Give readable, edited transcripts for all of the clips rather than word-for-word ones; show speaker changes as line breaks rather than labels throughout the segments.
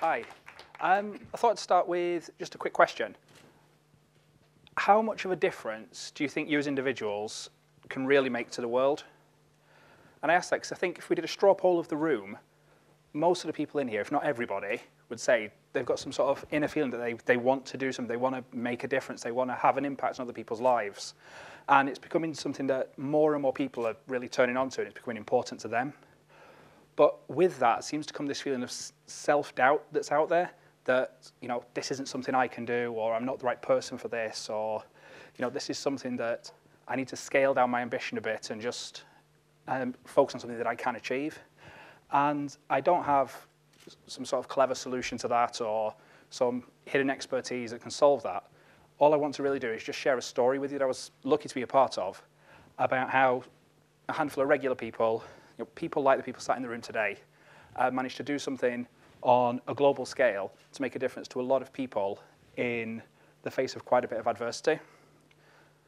Hi. I thought I'd start with just a quick question. How much of a difference do you think you as individuals can really make to the world? And I ask that because I think if we did a straw poll of the room, most of the people in here, if not everybody, would say they've got some sort of inner feeling that they want to do something, they want to make a difference, they want to have an impact on other people's lives. And it's becoming something that more and more people are really turning on to, and it's becoming important to them. But with that seems to come this feeling of self-doubt that's out there, that, this isn't something I can do, or I'm not the right person for this, or, this is something that I need to scale down my ambition a bit and just focus on something that I can achieve. And I don't have some sort of clever solution to that or some hidden expertise that can solve that. All I want to really do is just share a story with you that I was lucky to be a part of about how a handful of regular people, people like the people sat in the room today, managed to do something on a global scale to make a difference to a lot of people in the face of quite a bit of adversity.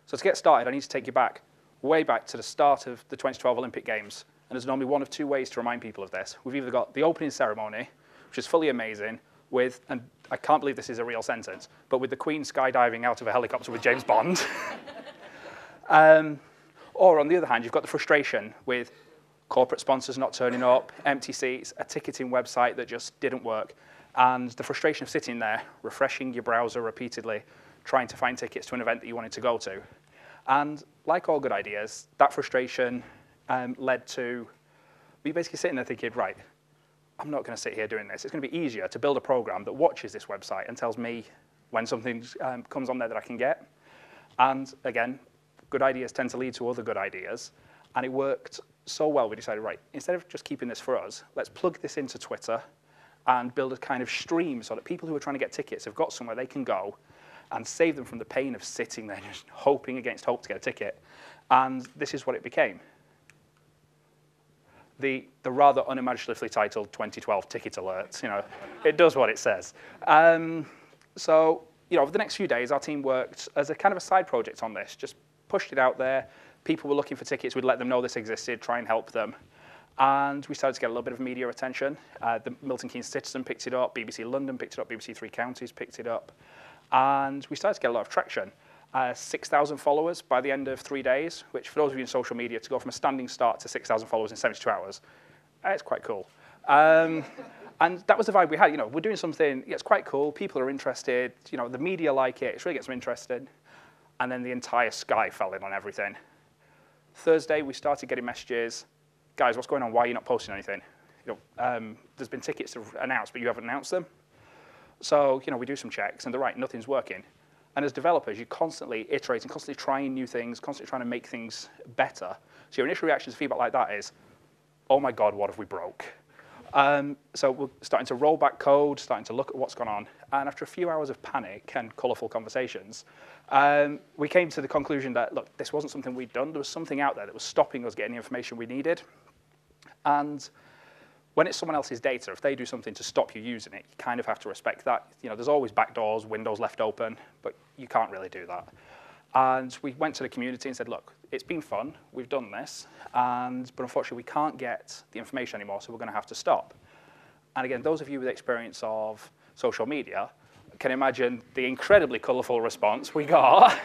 So to get started, I need to take you back, way back to the start of the 2012 Olympic Games. And there's normally one of two ways to remind people of this. We've either got the opening ceremony, which is fully amazing, with, and I can't believe this is a real sentence, but with the Queen skydiving out of a helicopter with James Bond. Or on the other hand, you've got the frustration with corporate sponsors not turning up, empty seats, a ticketing website that just didn't work, and the frustration of sitting there, refreshing your browser repeatedly, trying to find tickets to an event that you wanted to go to. And like all good ideas, that frustration led to me basically sitting there thinking, right, I'm not going to sit here doing this. It's going to be easier to build a program that watches this website and tells me when something comes on there that I can get. And again, good ideas tend to lead to other good ideas. And it worked so well, we decided, right, instead of just keeping this for us, let's plug this into Twitter and build a kind of stream so that people who are trying to get tickets have got somewhere they can go and save them from the pain of sitting there just hoping against hope to get a ticket. And this is what it became. The rather unimaginatively titled 2012 Ticket Alert, it does what it says. So, over the next few days, our team worked as a kind of a side project on this, just pushed it out there. People were looking for tickets. We'd let them know this existed, try and help them. And we started to get a little bit of media attention. The Milton Keynes Citizen picked it up, BBC London picked it up, BBC Three Counties picked it up. And we started to get a lot of traction. 6,000 followers by the end of 3 days, which for those of you in social media, to go from a standing start to 6,000 followers in 72 hours, it's quite cool. And that was the vibe we had. We're doing something, it's quite cool, people are interested, the media like it really gets them interested. And then the entire sky fell in on everything. Thursday, we started getting messages, guys, what's going on? Why are you not posting anything? There's been tickets to announce, but you haven't announced them. So, we do some checks, and they're right, nothing's working. And as developers, you're constantly iterating, constantly trying new things, constantly trying to make things better. So your initial reaction to feedback like that is, oh my God, what have we broke? So we're starting to roll back code, starting to look at what's gone on. And after a few hours of panic and colorful conversations, we came to the conclusion that, look, this wasn't something we'd done. There was something out there that was stopping us getting the information we needed. And when it's someone else's data, if they do something to stop you using it, you kind of have to respect that. There's always backdoors, windows left open, but you can't really do that. And we went to the community and said, look, it's been fun, we've done this, but unfortunately we can't get the information anymore, so we're going to have to stop. And again, those of you with experience of social media can imagine the incredibly colorful response we got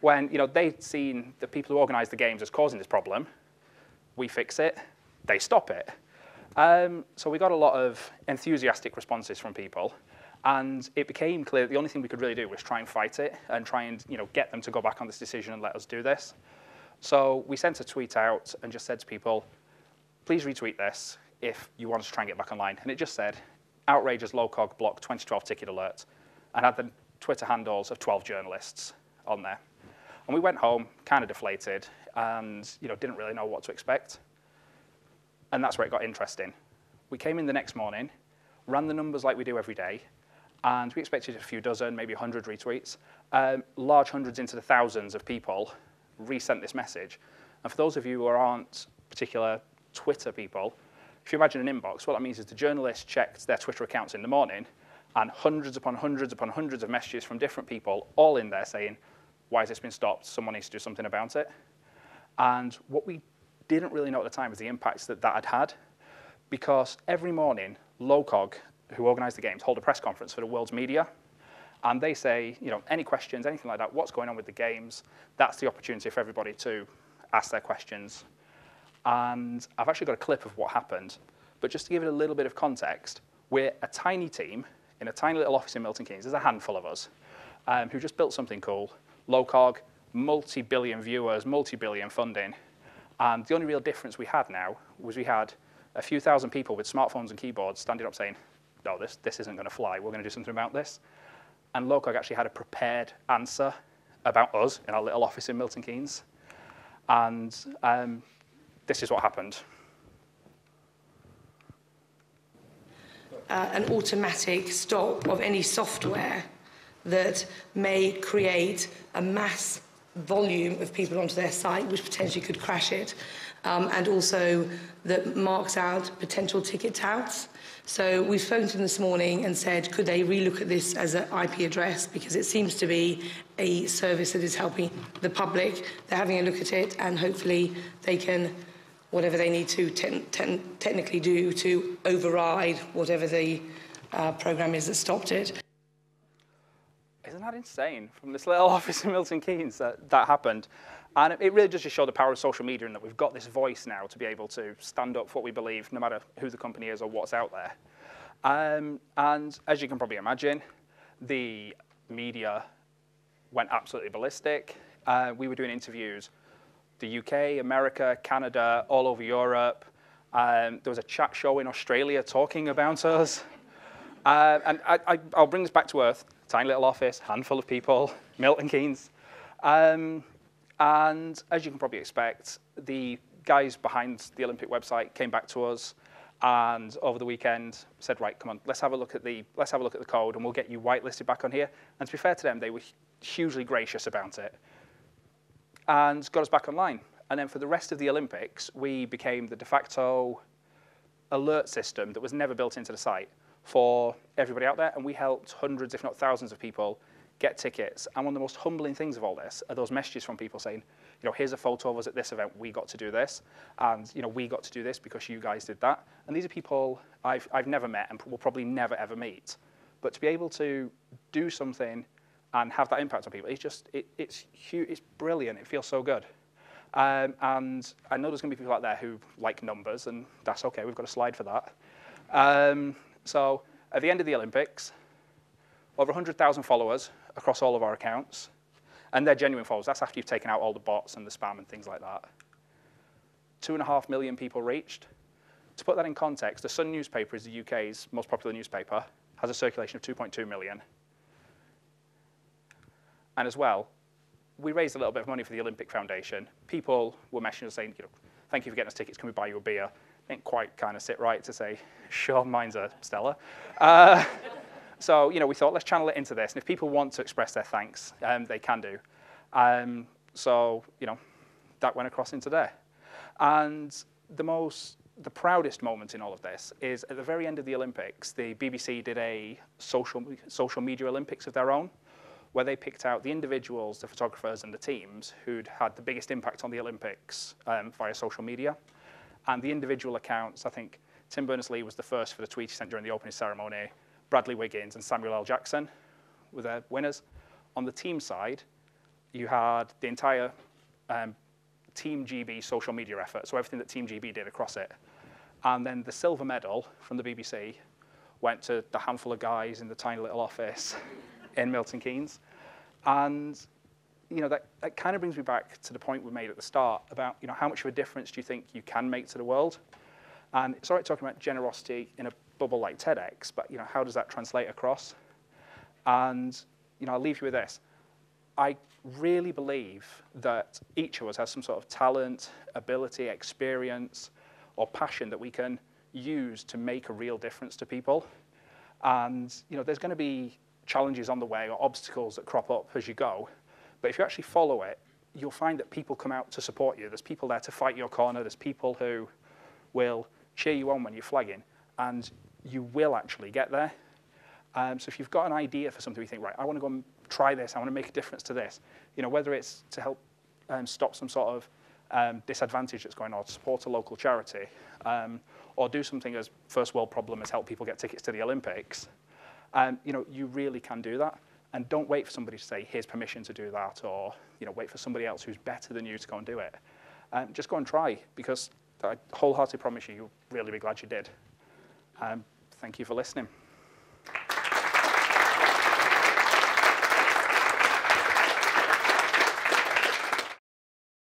when they'd seen the people who organized the games as causing this problem. We fix it, they stop it. So we got a lot of enthusiastic responses from people, and it became clear that the only thing we could really do was try and fight it and try and get them to go back on this decision and let us do this. So we sent a tweet out and just said to people, please retweet this if you want us to try and get back online. And it just said, outrageous Locog block 2012 ticket alert, and had the Twitter handles of 12 journalists on there. And we went home kind of deflated and didn't really know what to expect. And that's where it got interesting. We came in the next morning, ran the numbers like we do every day, and we expected a few dozen, maybe 100 retweets. Large hundreds into the thousands of people resent this message. And for those of you who aren't particular Twitter people, if you imagine an inbox, what that means is the journalist checked their Twitter accounts in the morning, and hundreds upon hundreds upon hundreds of messages from different people, all in there saying, why has this been stopped? Someone needs to do something about it. And what we didn't really know at the time was the impacts that that had had, because every morning, Locog who organise the games, hold a press conference for the world's media. And they say, any questions, anything like that, what's going on with the games, that's the opportunity for everybody to ask their questions. And I've actually got a clip of what happened. But just to give it a little bit of context, we're a tiny team in a tiny little office in Milton Keynes. There's a handful of us who just built something cool. Locog, multi-billion viewers, multi-billion funding. And the only real difference we had now was we had a few thousand people with smartphones and keyboards standing up saying, no, this isn't going to fly. We're going to do something about this. And Locog actually had a prepared answer about us in our little office in Milton Keynes. And this is what happened.
An automatic stop of any software that may create a mass volume of people onto their site, which potentially could crash it, and also that marks out potential ticket touts. So we phoned them this morning and said, could they relook at this as an IP address, because it seems to be a service that is helping the public. They're having a look at it, and hopefully they can, whatever they need to technically do to override whatever the program is that stopped it.
Isn't that insane? From this little office in Milton Keynes that happened. And it really does just show the power of social media, and that we've got this voice now to be able to stand up for what we believe, no matter who the company is or what's out there. And as you can probably imagine, the media went absolutely ballistic. We were doing interviews, the UK, America, Canada, all over Europe. There was a chat show in Australia talking about us. And I'll bring this back to earth. Tiny little office, handful of people, Milton Keynes. And as you can probably expect, the guys behind the Olympic website came back to us, and over the weekend said, right, come on, let's have a look at the code, and we'll get you whitelisted back on here. And to be fair to them, they were hugely gracious about it, and got us back online. And then for the rest of the Olympics, we became the de facto alert system that was never built into the site for everybody out there, and we helped hundreds, if not thousands, of people get tickets. And one of the most humbling things of all this are those messages from people saying, here's a photo of us at this event, we got to do this, and we got to do this because you guys did that. And these are people I've never met and will probably never ever meet. But to be able to do something and have that impact on people, it's huge, it's brilliant, it feels so good. And I know there's going to be people out there who like numbers, and that's okay, we've got a slide for that. So at the end of the Olympics, over 100,000 followers across all of our accounts, and they're genuine followers. That's after you've taken out all the bots and the spam and things like that. 2.5 million people reached. To put that in context, the Sun newspaper is the UK's most popular newspaper, has a circulation of 2.2 million. And as well, we raised a little bit of money for the Olympic Foundation. People were messaging us saying, thank you for getting us tickets, can we buy you a beer? Didn't quite kind of sit right to say, sure, mine's a Stella. So, we thought, let's channel it into this. And if people want to express their thanks, they can do. So, that went across into there. And the proudest moment in all of this is at the very end of the Olympics, the BBC did a social media Olympics of their own, where they picked out the individuals, the photographers, and the teams who'd had the biggest impact on the Olympics via social media. And the individual accounts, I think Tim Berners-Lee was the first for the tweet he sent during the opening ceremony. Bradley Wiggins and Samuel L. Jackson were their winners. On the team side, you had the entire Team GB social media effort, so everything that Team GB did across it. And then the silver medal from the BBC went to the handful of guys in the tiny little office in Milton Keynes. And that kind of brings me back to the point we made at the start about how much of a difference do you think you can make to the world? And it's all right talking about generosity in a bubble like TEDx, but how does that translate across? And I'll leave you with this. I really believe that each of us has some sort of talent, ability, experience, or passion that we can use to make a real difference to people. And there's going to be challenges on the way or obstacles that crop up as you go. But if you actually follow it, you'll find that people come out to support you. There's people there to fight your corner. There's people who will cheer you on when you're flagging. And you will actually get there. So if you've got an idea for something, you think, right, I want to go and try this. I want to make a difference to this. Whether it's to help stop some sort of disadvantage that's going on, support a local charity, or do something as first world problem as help people get tickets to the Olympics, you know, you really can do that. And don't wait for somebody to say, here's permission to do that, or, you know, wait for somebody else who's better than you to go and do it. Just go and try, because I wholeheartedly promise you, you'll really be glad you did. Thank you for listening.